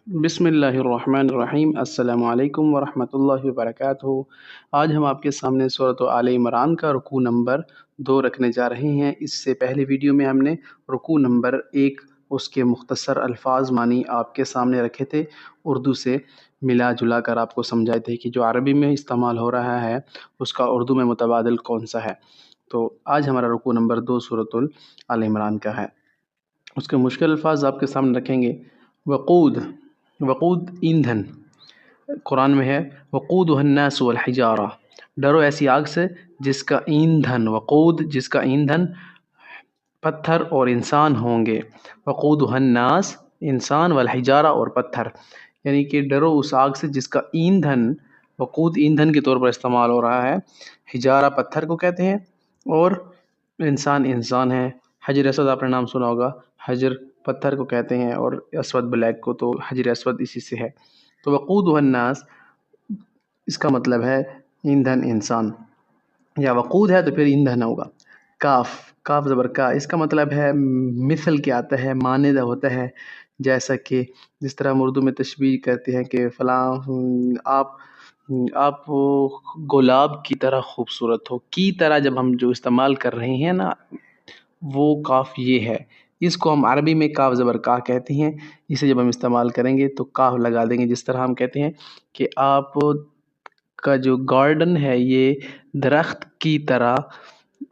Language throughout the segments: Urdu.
بسم اللہ الرحمن الرحیم۔ السلام علیکم ورحمۃ اللہ وبرکاتہ۔ آج ہم آپ کے سامنے سورۃ آل عمران کا رکوع نمبر 2 رکھنے جا رہے ہیں۔ اس سے پہلے ویڈیو میں ہم نے رکوع نمبر 1 اس کے مختصر الفاظ معنی آپ کے سامنے رکھے تھے، اردو سے ملا جلا کر آپ کو سمجھائے تھے کہ جو عربی میں استعمال ہو رہا ہے اس کا اردو میں متبادل کون سا ہے۔ تو آج ہمارا رکوع نمبر 2 سورۃ آل عمران کا ہے۔ اس کے مشکل الفاظ آپ کے سامنے رکھیں گے۔ وقود، وقود ایندھن، قرآن میں ہے وقودها الناس والحجارہ، ڈرو ایسی آگ سے جس کا ایندھن، وقود جس کا ایندھن پتھر اور انسان ہوں گے۔ وقودها الناس انسان، والحجارہ اور پتھر، یعنی کہ ڈرو اس آگ سے جس کا ایندھن، وقود ایندھن کے طور پر استعمال ہو رہا ہے، حجارہ پتھر کو کہتے ہیں اور انسان ہے۔ حجر اسود آپ نے نام سنا ہوگا، حجر پتھر کو کہتے ہیں اور اسود بلیک کو، تو حجر اسود اسی سے ہے۔ تو وقودها الناس اس کا مطلب ہے ایندھن انسان، یا وقود ہے تو پھر ایندھن ہوگا۔ کاف، کاف زبر کا، اس کا مطلب ہے مثل کے آتا ہے، مانند ہوتا ہے، جیسا کہ جس طرح ہم اردو میں تشبیہ کرتے ہیں کہ فلاں آپ گلاب کی طرح خوبصورت ہو، کی طرح جب ہم جو استعمال کر رہے ہیں نا، وہ کاف یہ ہے۔ اس کو ہم عربی میں کاف زبر کا کہتے ہیں۔ اسے جب ہم استعمال کریں گے تو کاف لگا دیں گے، جس طرح ہم کہتے ہیں کہ آپ کا جو گارڈن ہے یہ درخت کی طرح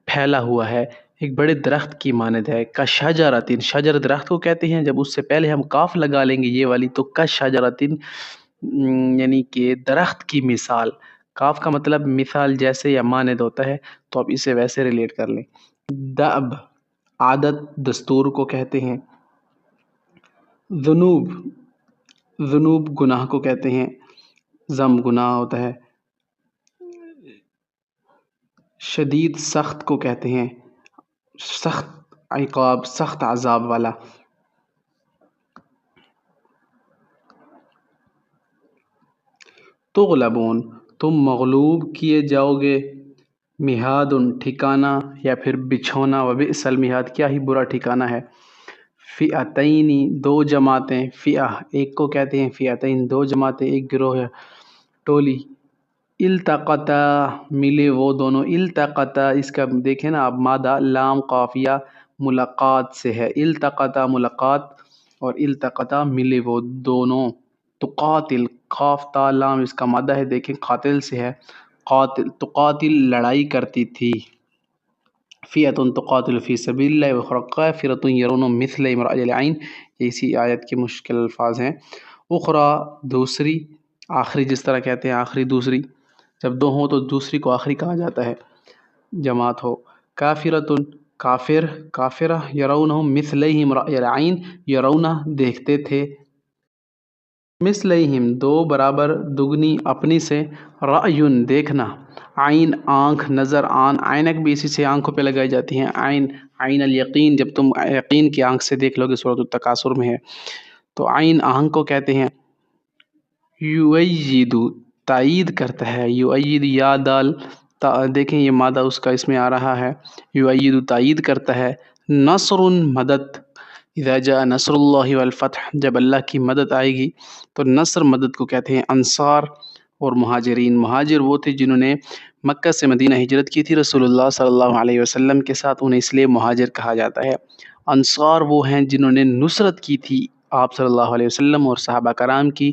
پھیلا ہوا ہے، ایک بڑے درخت کی مانند ہے۔ کشجرۃ، شجر درخت کو کہتے ہیں، جب اس سے پہلے ہم کاف لگا لیں گے یہ والی تو کشجرۃ یعنی کہ درخت کی مثال۔ کاف کا مطلب مثال جیسے یا مانند ہوتا ہے، تو آپ اسے ویسے ریلیٹ کر لیں۔ دأب، عادت دستور کو کہتے ہیں۔ ذنوب، ذنوب گناہ کو کہتے ہیں، ذنب گناہ ہوتا ہے۔ شدید سخت کو کہتے ہیں، سخت عقاب، سخت عذاب والا۔ تغلبون، تم مغلوب کیے جاؤ گے۔ مہاد، ٹھکانہ یا پھر بچھونا، وبئس المہاد، کیا ہی برا ٹھکانہ ہے۔ فئتین، دو جماعتیں، فئہ ایک کو کہتے ہیں، فئتین دو جماعتیں، ایک گروہ ہے، ٹولی۔ التقطا، ملے وہ دونوں، التقطا اس کا دیکھیں نا آپ، مادہ لام قافیہ ملاقات سے ہے، التقطا ملاقات، اور التقطا ملے وہ دونوں۔ تقاتل، قاف تا لام اس کا مادہ ہے، دیکھیں قاتل سے ہے، قاتل، تقاتل لڑائی کرتی تھی۔ فئۃ تقاتل فی سبیل اللہ واخری کافرۃ یرون مثل امرأۃ العین، اسی آیت کے مشکل الفاظ ہیں۔ اخری دوسری، آخری جس طرح کہتے ہیں آخری دوسری، جب دو ہوں تو دوسری کو آخری کہا جاتا ہے، جماعت ہو۔ کافرۃ کافر، کافرہ، یرونہم مثلیہم رأی العین، یرون دیکھتے تھے، مثلیہم دو برابر، دگنی اپنی سے، رأیٌ دیکھنا، عین آنکھ، نظر آن، عینک بھی اسی سے آنکھوں پہ لگائی جاتی ہیں، عین، عین الیقین، جب تم یقین کی آنکھ سے دیکھ لو گے، سورۃ التکاثر میں ہے، تو عین آنکھ کو کہتے ہیں۔ یؤید تائید کرتا ہے، یؤید یا دال، دیکھیں یہ مادہ اس کا اس میں آ رہا ہے، یؤید تائید کرتا ہے۔ نصر مدد، اذا جاء نصر اللہ والفتح، جب اللہ کی مدد آئے گی تو نصر مدد کو کہتے ہیں۔ انصار اور مہاجرین، مہاجر وہ تھے جنہوں نے مکہ سے مدینہ ہجرت کی تھی رسول اللہ صلی اللہ علیہ وسلم کے ساتھ، انہیں اس لیے مہاجر کہا جاتا ہے۔ انصار وہ ہیں جنہوں نے نصرت کی تھی آپ صلی اللہ علیہ وسلم اور صحابہ کرام کی،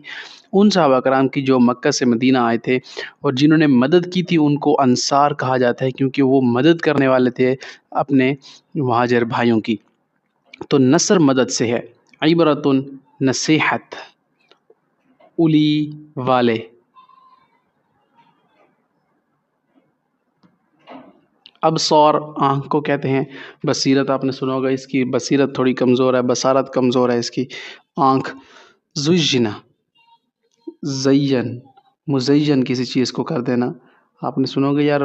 ان صحابہ کرام کی جو مکہ سے مدینہ آئے تھے اور جنہوں نے مدد کی تھی، ان کو انصار کہا جاتا ہے، کیونکہ وہ مدد کرنے والے تھے اپنے مہاجر بھائیوں کی۔ تو نصر مدد سے ہے۔ عبرۃ نصیحت، اولی والے۔ ابصار آنکھ کو کہتے ہیں۔ بصیرت آپ نے سنا ہوگا، اس کی بصیرت تھوڑی کمزور ہے، بصارت کمزور ہے اس کی، آنکھ۔ زجنا، زین، مزین کسی چیز کو کر دینا، آپ نے سنا ہوگا یار،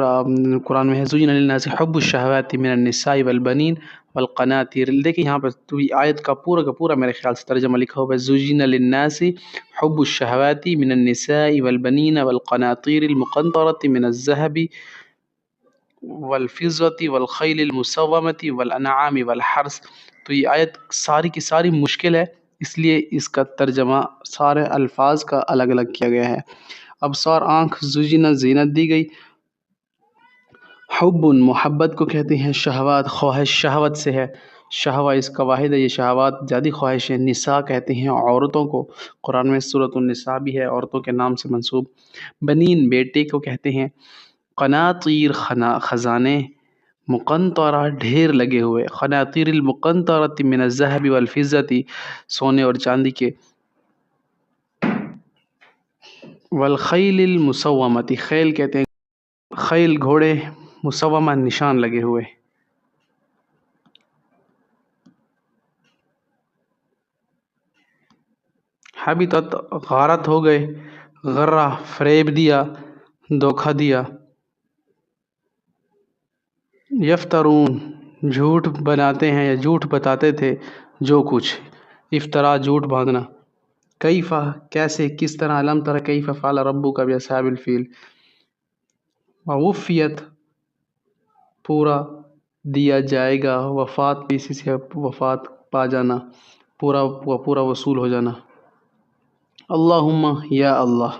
قرآن میں ہے زین للناس حب الشہوات من النساء والبنین والقناطیر، دیکھیں یہاں پر تو آیت کا پورا میرے خیال سے ترجمہ لکھا ہوا ہے، زین للناس حب الشہوات من النساء والبنین والقناطیر المقنطرۃ من الذهب والفضة والخیل المسومة والانعام والحرث۔ تو یہ آیت ساری کی ساری مشکل ہے، اس لیے اس کا ترجمہ سارے الفاظ کا الگ الگ کیا گیا ہے۔ ابصار آنکھ، زجن زینت دی گئی، حب محبت کو کہتے ہیں، شہوات خواہش شہوت سے ہے، شہوہ اس کا واحد ہے، یہ شہوات زیادہ خواہش ہے۔ نساء کہتے ہیں عورتوں کو، قرآن میں سورۃ النساء بھی ہے عورتوں کے نام سے منسوب۔ بنین بیٹے کو کہتے ہیں۔ قناطیر خزانے، مقنطرہ ڈھیر لگے ہوئے، قناطیر المقنطرۃ من الذهب والفضة سونے اور چاندی کے، والخیل المسومۃ خیل کہتے ہیں خیل گھوڑے، مسومہ نشان لگے ہوئے۔ حبطت غارت ہو گئے، غرہ فریب دیا، دھوکہ دیا۔ یفترون جھوٹ بناتے ہیں یا جھوٹ بتاتے تھے جو کچھ، افطرا جھوٹ باندھنا۔ کیفہ کیسے، کس طرح، علم تر کیفہ فعل ربک باصحاب الفیل۔ وفیت پورا دیا جائے گا، وفات بھی اسی سے وفات پا جانا، پورا وصول ہو جانا۔ اللہم یا اللہ،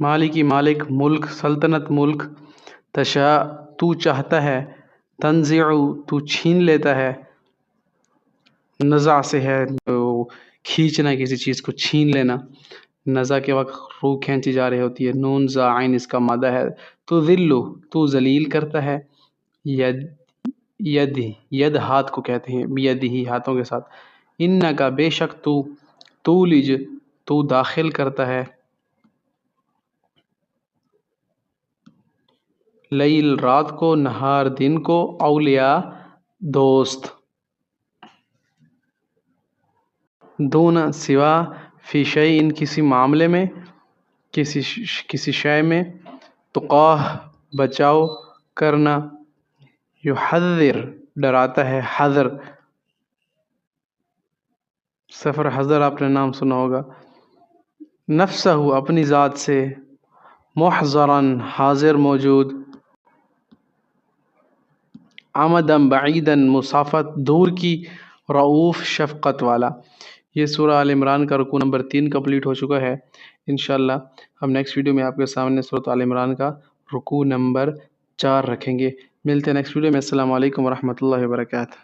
مالکی مالک، ملک سلطنت ملک، تشاء تو چاہتا ہے، تنزع تو چھین لیتا ہے، نزع سے ہے کھینچنا، کسی چیز کو چھین لینا، نزع کے وقت روح کھینچی جا رہی ہوتی ہے، نون زا عین اس کا مادہ ہے۔ تو ذلو تو ذلیل کرتا ہے، ید ہاتھ کو کہتے ہیں، بید ہی ہاتھوں کے ساتھ۔ انکا بے شک تو، تولج تو داخل کرتا ہے، لیل رات کو، نہار دن کو، اولیاء دوست، دون سوا، فی شیء کسی معاملے میں، کسی شے میں، تقاہ بچاؤ کرنا، یحذر ڈراتا ہے، حذر سفر حذر آپ نے نام سنا ہوگا۔ نفسہ اپنی ذات سے، محضراً حاضر موجود، آمدن بعیدن مسافت دور کی، رعوف شفقت والا۔ یہ سورہ آل عمران کا رکوع نمبر 3 کمپلیٹ ہو چکا ہے۔ انشاءاللہ ہم نیکسٹ ویڈیو میں آپ کے سامنے سورۃ آل عمران کا رکوع نمبر 4 رکھیں گے۔ ملتے ہیں نیکسٹ ویڈیو میں۔ السلام علیکم ورحمۃ اللہ وبرکاتہ۔